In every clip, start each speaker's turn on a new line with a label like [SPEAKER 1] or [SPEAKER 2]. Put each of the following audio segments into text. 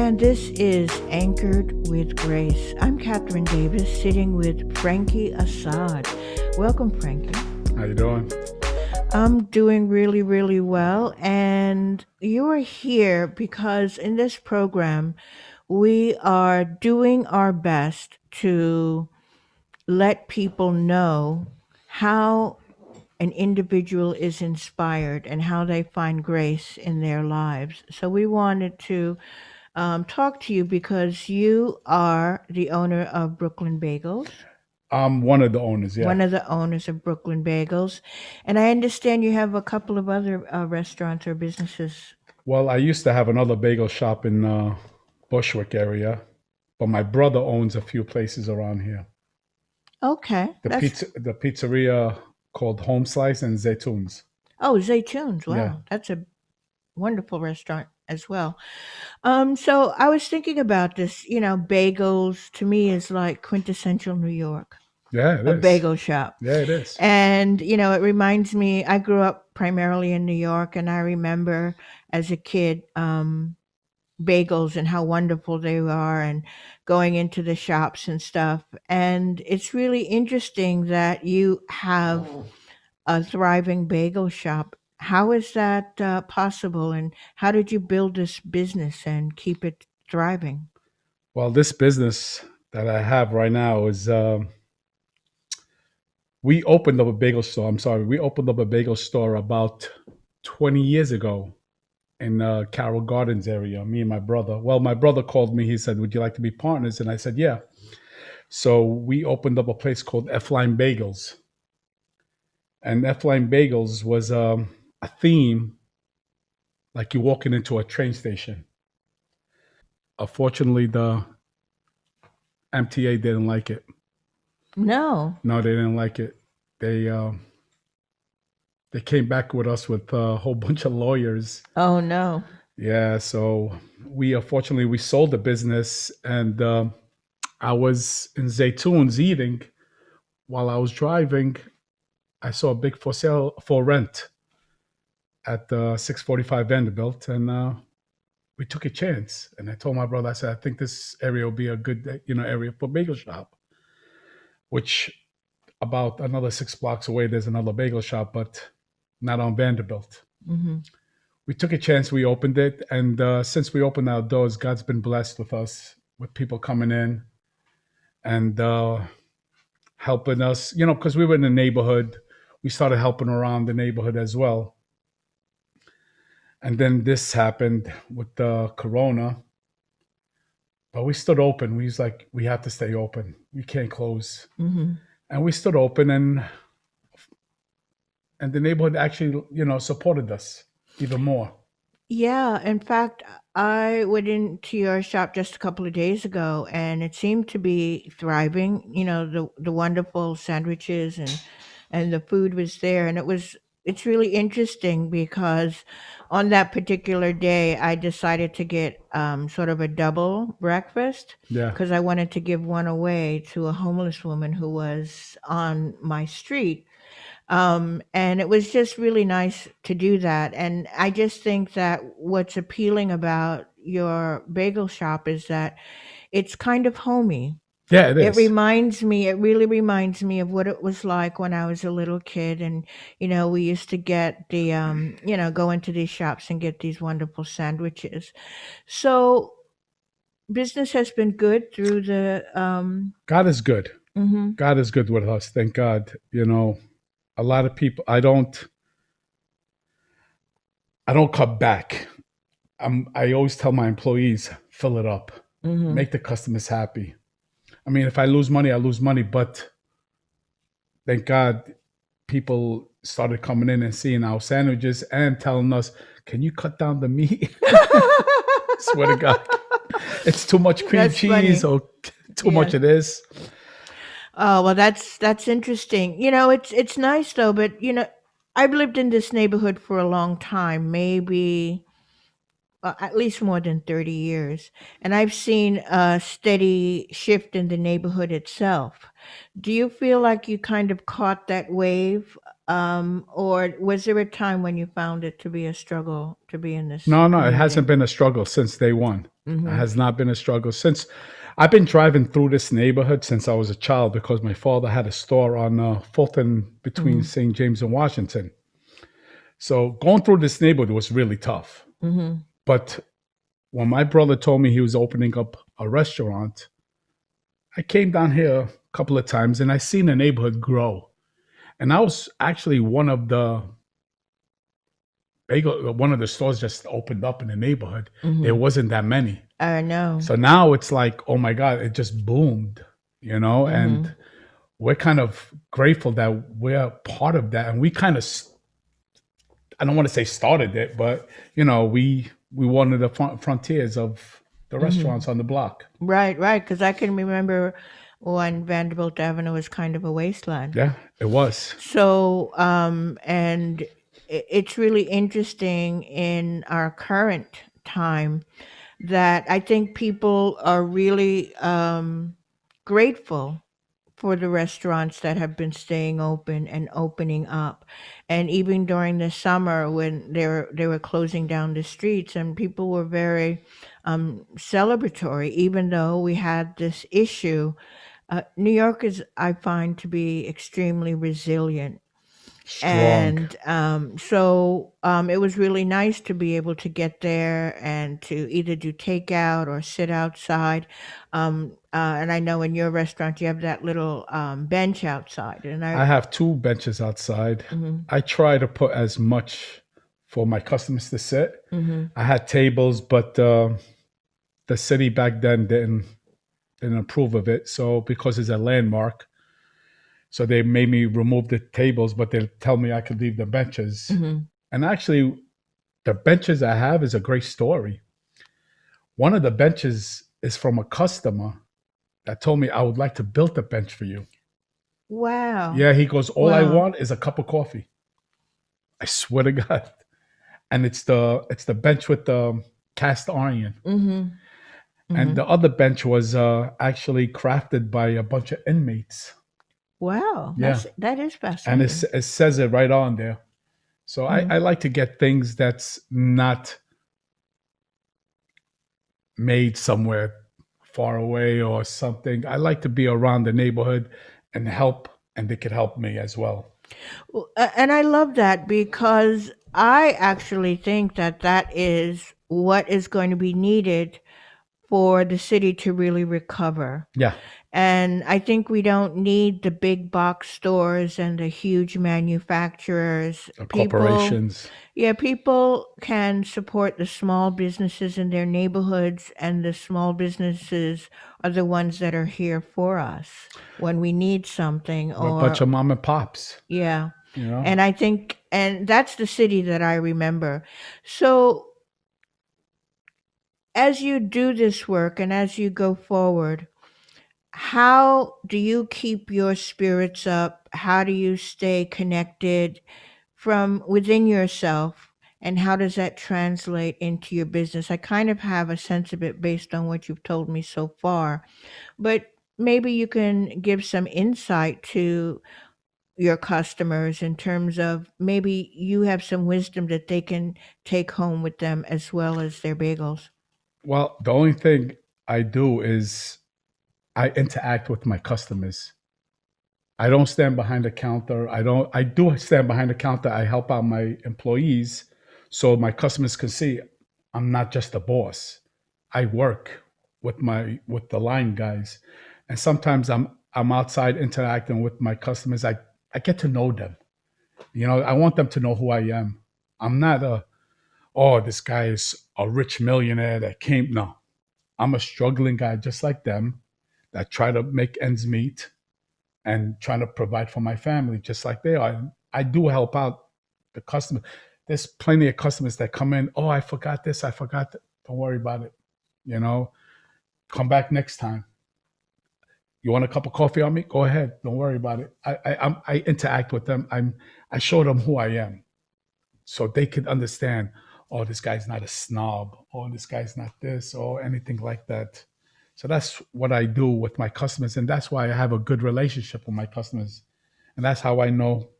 [SPEAKER 1] And this is Anchored with Grace. I'm Kathryn Davis, sitting with Frankie Assad. Welcome, Frankie.
[SPEAKER 2] How you doing?
[SPEAKER 1] I'm doing really, really well. And you are here because in this program, we are doing our best to let people know how an individual is inspired and how they find grace in their lives. So we wanted to talk to you because you are the owner of Brooklyn Bagels,
[SPEAKER 2] I'm one of the owners, yeah.
[SPEAKER 1] one of the owners of Brooklyn Bagels. And I understand you have a couple of other restaurants or businesses.
[SPEAKER 2] Well, I used to have another bagel shop in Bushwick area, but my brother owns a few places around here.
[SPEAKER 1] Okay.
[SPEAKER 2] The pizzeria called Home Slice and Zaytoons.
[SPEAKER 1] Oh, Zaytoons.
[SPEAKER 2] Yeah.
[SPEAKER 1] Wow. That's a wonderful restaurant as well. So I was thinking about this, bagels to me is like quintessential New York,
[SPEAKER 2] Yeah, it
[SPEAKER 1] a
[SPEAKER 2] is.
[SPEAKER 1] bagel shop.
[SPEAKER 2] Yeah, it is.
[SPEAKER 1] And, it reminds me, I grew up primarily in New York, and I remember as a kid, bagels and how wonderful they are, and going into the shops and stuff. And it's really interesting that you have a thriving bagel shop. How is that possible? And how did you build this business and keep it thriving?
[SPEAKER 2] Well, this business that I have right now is we opened up a bagel store. I'm sorry, we opened up a bagel store about 20 years ago in Carroll Gardens area, me and my brother. Well, my brother called me. He said, "Would you like to be partners?" And I said, "Yeah." So we opened up a place called F-Line Bagels. And F-Line Bagels was a theme like you're walking into a train station. Unfortunately, the MTA didn't like it.
[SPEAKER 1] No.
[SPEAKER 2] No, they didn't like it. They uh, they came back with us with a whole bunch of lawyers.
[SPEAKER 1] Oh, no.
[SPEAKER 2] Yeah, so we unfortunately we sold the business, and I was in Zaytoons eating while I was driving. I saw a big for sale for rent at 645 Vanderbilt, and we took a chance. And I told my brother, I said, I think this area will be a good, area for bagel shop. Which about another 6 blocks away, there's another bagel shop, but not on Vanderbilt.
[SPEAKER 1] Hmm.
[SPEAKER 2] We took a chance. We opened it, and since we opened our doors, God's been blessed with us, with people coming in and helping us. Because we were in the neighborhood, we started helping around the neighborhood as well. And then this happened with the corona, but we stood open. We was like, we have to stay open. We can't close.
[SPEAKER 1] Hmm.
[SPEAKER 2] And we stood open, and the neighborhood actually, supported us even more.
[SPEAKER 1] Yeah, in fact, I went into your shop just a couple of days ago, and it seemed to be thriving. The wonderful sandwiches and the food was there, and it's really interesting because on that particular day, I decided to get sort of a double breakfast
[SPEAKER 2] Yeah.
[SPEAKER 1] because I wanted to give one away to a homeless woman who was on my street. And it was just really nice to do that. And I just think that what's appealing about your bagel shop is that it's kind of homey.
[SPEAKER 2] Yeah, it is.
[SPEAKER 1] It really reminds me of what it was like when I was a little kid. And, we used to get go into these shops and get these wonderful sandwiches. So business has been good through the,
[SPEAKER 2] God is good.
[SPEAKER 1] mhm.
[SPEAKER 2] God is good with us. Thank God. A lot of people. I don't cut back. I always tell my employees, fill it up,
[SPEAKER 1] Mhm.
[SPEAKER 2] make the customers happy. I mean, if I lose money, I lose money. But thank God, people started coming in and seeing our sandwiches and telling us, "Can you cut down the meat?" Swear to God, it's too much cream
[SPEAKER 1] That's
[SPEAKER 2] cheese
[SPEAKER 1] funny.
[SPEAKER 2] or too
[SPEAKER 1] Yeah.
[SPEAKER 2] much of this.
[SPEAKER 1] Oh, well, that's interesting. It's nice though, but I've lived in this neighborhood for a long time, maybe at least more than 30 years, and I've seen a steady shift in the neighborhood itself. Do you feel like you kind of caught that wave, or was there a time when you found it to be a struggle to be in this
[SPEAKER 2] No, no, it hasn't
[SPEAKER 1] community?
[SPEAKER 2] been a struggle since day one. It
[SPEAKER 1] Mm-hmm.
[SPEAKER 2] has not been a struggle since I've been driving through this neighborhood since I was a child because my father had a store on Fulton between
[SPEAKER 1] Mm-hmm.
[SPEAKER 2] St. James and Washington. So going through this neighborhood was really tough.
[SPEAKER 1] Mm-hmm.
[SPEAKER 2] But when my brother told me he was opening up a restaurant, I came down here a couple of times and I seen the neighborhood grow. And I was actually one of the stores just opened up in the neighborhood. There
[SPEAKER 1] Mm-hmm.
[SPEAKER 2] wasn't that many.
[SPEAKER 1] I know.
[SPEAKER 2] So now it's like, oh my God, it just boomed, and
[SPEAKER 1] Mm-hmm.
[SPEAKER 2] we're kind of grateful that we're part of that. And we kind of, I don't want to say started it, but, we one of the frontiers of the
[SPEAKER 1] Mm-hmm.
[SPEAKER 2] restaurants on the block.
[SPEAKER 1] Right, right. Because I can remember when Vanderbilt Avenue was kind of a wasteland.
[SPEAKER 2] Yeah, it was.
[SPEAKER 1] So, and it's really interesting in our current time that I think people are really grateful for the restaurants that have been staying open and opening up. And even during the summer when they were closing down the streets and people were very celebratory, even though we had this issue. New York is, I find, to be extremely resilient,
[SPEAKER 2] Strong.
[SPEAKER 1] and it was really nice to be able to get there and to either do takeout or sit outside. And I know in your restaurant you have that little bench outside, and I.
[SPEAKER 2] I have two benches outside.
[SPEAKER 1] Mhm,
[SPEAKER 2] I try to put as much for my customers to sit.
[SPEAKER 1] mhm,
[SPEAKER 2] I had tables, but the city back then didn't approve of it. So because it's a landmark, so they made me remove the tables, but they tell me I could leave the benches.
[SPEAKER 1] mhm.
[SPEAKER 2] And actually, the benches I have is a great story. One of the benches is from a customer that told me I would like to build a bench for you.
[SPEAKER 1] Wow,
[SPEAKER 2] Yeah, he goes, all I
[SPEAKER 1] wow.
[SPEAKER 2] want is a cup of coffee. I swear to God. And it's the bench with the cast iron.
[SPEAKER 1] Mhm,
[SPEAKER 2] And the
[SPEAKER 1] mhm.
[SPEAKER 2] other bench was actually crafted by a bunch of inmates.
[SPEAKER 1] Wow,
[SPEAKER 2] Yeah,
[SPEAKER 1] that is
[SPEAKER 2] and
[SPEAKER 1] fascinating.
[SPEAKER 2] it says it right on there. So I
[SPEAKER 1] Mhm.
[SPEAKER 2] like to get things that's not made somewhere far away or something. I like to be around the neighborhood and help, and they could help me as well.
[SPEAKER 1] And I love that because I actually think that that is what is going to be needed for the city to really recover.
[SPEAKER 2] Yeah,
[SPEAKER 1] And I think we don't need the big box stores and the huge manufacturers.
[SPEAKER 2] the
[SPEAKER 1] People,
[SPEAKER 2] corporations.
[SPEAKER 1] yeah, people can support the small businesses in their neighborhoods, and the small businesses are the ones that are here for us when we need something.
[SPEAKER 2] We're a bunch of
[SPEAKER 1] Or,
[SPEAKER 2] mom and pops,
[SPEAKER 1] yeah.
[SPEAKER 2] you know.
[SPEAKER 1] And I think, and that's the city that I remember. So, as you do this work and as you go forward, how do you keep your spirits up? How do you stay connected from within yourself? And how does that translate into your business? I kind of have a sense of it based on what you've told me so far, but maybe you can give some insight to your customers in terms of maybe you have some wisdom that they can take home with them as well as their bagels.
[SPEAKER 2] Well, the only thing I do is I interact with my customers. I don't stand behind the counter. I do stand behind the counter. I help out my employees so my customers can see I'm not just a boss. I work with the line guys. And sometimes I'm outside interacting with my customers. I get to know them. I want them to know who I am. I'm not this guy is a rich millionaire that came. No. I'm a struggling guy just like them that try to make ends meet and trying to provide for my family just like they are. I do help out the customer. There's plenty of customers that come in. Oh, I forgot this. I forgot that. Don't worry about it. You know, come back next time. You want a cup of coffee on me? Go ahead. Don't worry about it. I interact with them. I show them who I am so they could understand. Oh, this guy's not a snob. Oh, this guy's not this or anything like that. So that's what I do with my customers, and that's why I have a good relationship with my customers, and that's how I know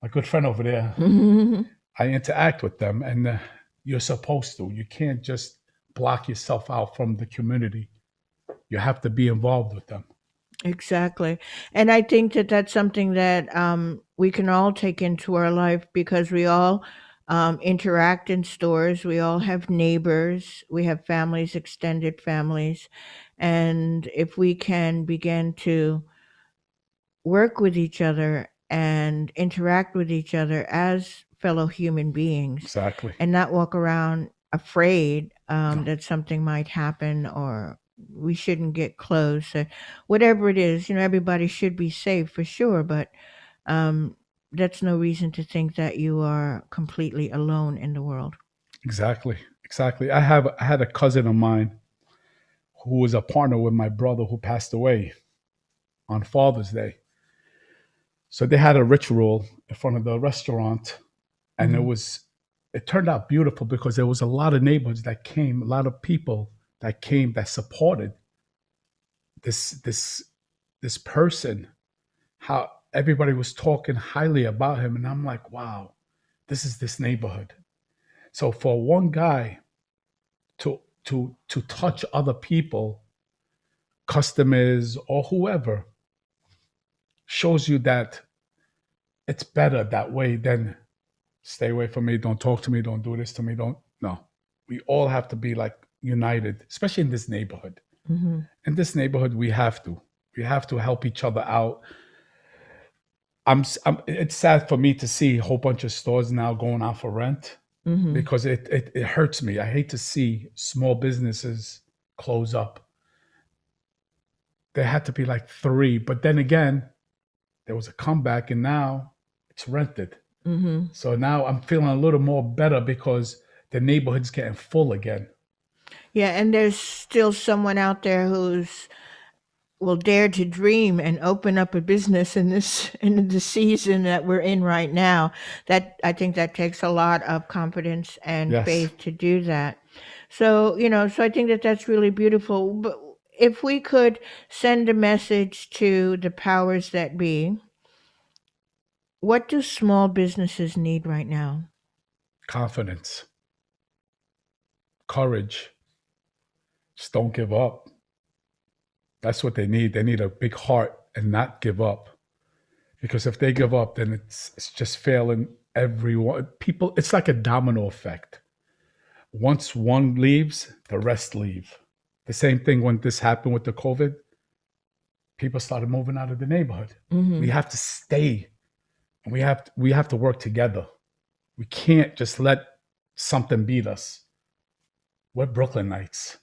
[SPEAKER 2] my good friend over there.
[SPEAKER 1] Mhm.
[SPEAKER 2] I interact with them, and you're supposed to. You can't just block yourself out from the community. You have to be involved with them.
[SPEAKER 1] Exactly. And I think that that's something that we can all take into our life because we all interact in stores. We all have neighbors. We have families, extended families. And if we can begin to work with each other and interact with each other as fellow human beings
[SPEAKER 2] Exactly.
[SPEAKER 1] and not walk around afraid
[SPEAKER 2] No,
[SPEAKER 1] that something might happen or we shouldn't get close or whatever it is, everybody should be safe for sure, but um, that's no reason to think that you are completely alone in the world.
[SPEAKER 2] exactly. Exactly. I had a cousin of mine who was a partner with my brother who passed away on Father's Day. So they had a ritual in front of the restaurant, and
[SPEAKER 1] Hmm.
[SPEAKER 2] it turned out beautiful because there was a lot of neighbors that came, a lot of people that came that supported this this this person. How everybody was talking highly about him, and I'm like, wow, this is this neighborhood. So for one guy to touch other people, customers or whoever, shows you that it's better that way than stay away from me, don't talk to me, don't do this to me, don't. No, we all have to be like united, especially in this neighborhood.
[SPEAKER 1] Hmm.
[SPEAKER 2] In this neighborhood, we have to help each other out. It's sad for me to see a whole bunch of stores now going out for rent
[SPEAKER 1] Hmm.
[SPEAKER 2] because it hurts me. I hate to see small businesses close up. There had to be like three, but then again, there was a comeback, and now it's rented.
[SPEAKER 1] Hmm.
[SPEAKER 2] So now I'm feeling a little more better because the neighborhood's getting full again.
[SPEAKER 1] Yeah, and there's still someone out there who's will dare to dream and open up a business in this in the season that we're in right now. That I think that takes a lot of confidence and
[SPEAKER 2] Yes,
[SPEAKER 1] faith to do that. So I think that that's really beautiful. But if we could send a message to the powers that be, what do small businesses need right now?
[SPEAKER 2] confidence, courage. Just don't give up. That's what they need. They need a big heart and not give up. Because if they give up, then it's just failing everyone. People, it's like a domino effect. Once one leaves, the rest leave. The same thing when this happened with the COVID, people started moving out of the neighborhood. We
[SPEAKER 1] Hmm.
[SPEAKER 2] have to stay, and we have to work together. We can't just let something beat us. We're Brooklynites.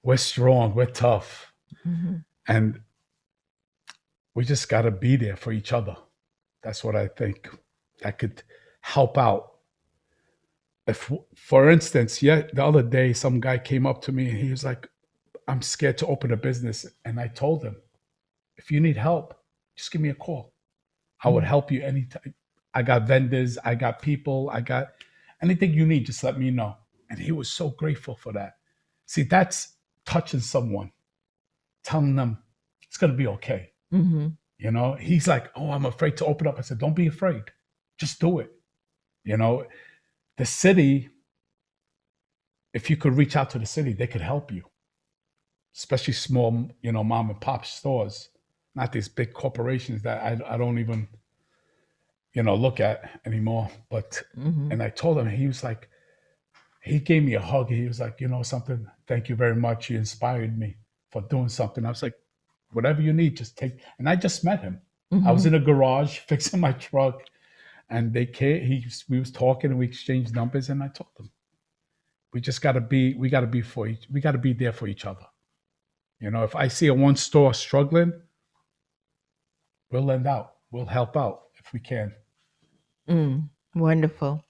[SPEAKER 2] We're strong. We're tough,
[SPEAKER 1] Hmm.
[SPEAKER 2] and we just got to be there for each other. That's what I think that could help out. If, for instance, yeah, the other day some guy came up to me and he was like, "I'm scared to open a business," and I told him, "If you need help, just give me a call. I would help you anytime. I got vendors, I got people, I got anything you need. Just let me know." And he was so grateful for that. See, that's touching someone, telling them it's gonna be okay.
[SPEAKER 1] Hmm.
[SPEAKER 2] He's like, "Oh, I'm afraid to open up." I said, "Don't be afraid. Just do it." You know, the city, if you could reach out to the city, they could help you, especially small, mom and pop stores, not these big corporations that I don't even, look at anymore. But,
[SPEAKER 1] Hmm.
[SPEAKER 2] and I told him, he was like, he gave me a hug. He was like, something, thank you very much. You inspired me for doing something. I was like, whatever you need, just take. And I just met him. I was
[SPEAKER 1] Hmm.
[SPEAKER 2] in a garage fixing my truck, and they came. We was talking, and we exchanged numbers. And I told him, we got to be we got to be there for each other. If I see a one store struggling, we'll lend out, we'll help out if we can.
[SPEAKER 1] Wonderful.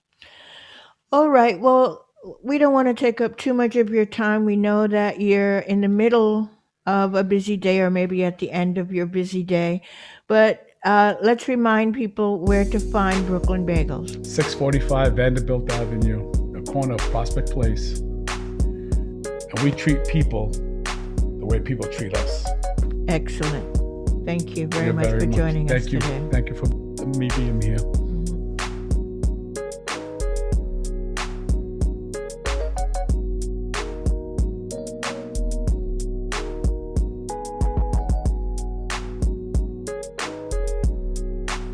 [SPEAKER 1] All right. Well, we don't want to take up too much of your time. We know that you're in the middle of a busy day or maybe at the end of your busy day. But let's remind people where to find Brooklyn Bagels.
[SPEAKER 2] 645 Vanderbilt Avenue, the corner of Prospect Place. And we treat people the way people treat us.
[SPEAKER 1] Excellent. Thank you very
[SPEAKER 2] You're
[SPEAKER 1] much
[SPEAKER 2] very
[SPEAKER 1] for
[SPEAKER 2] much.
[SPEAKER 1] joining us
[SPEAKER 2] Thank you.
[SPEAKER 1] today.
[SPEAKER 2] Thank you for me being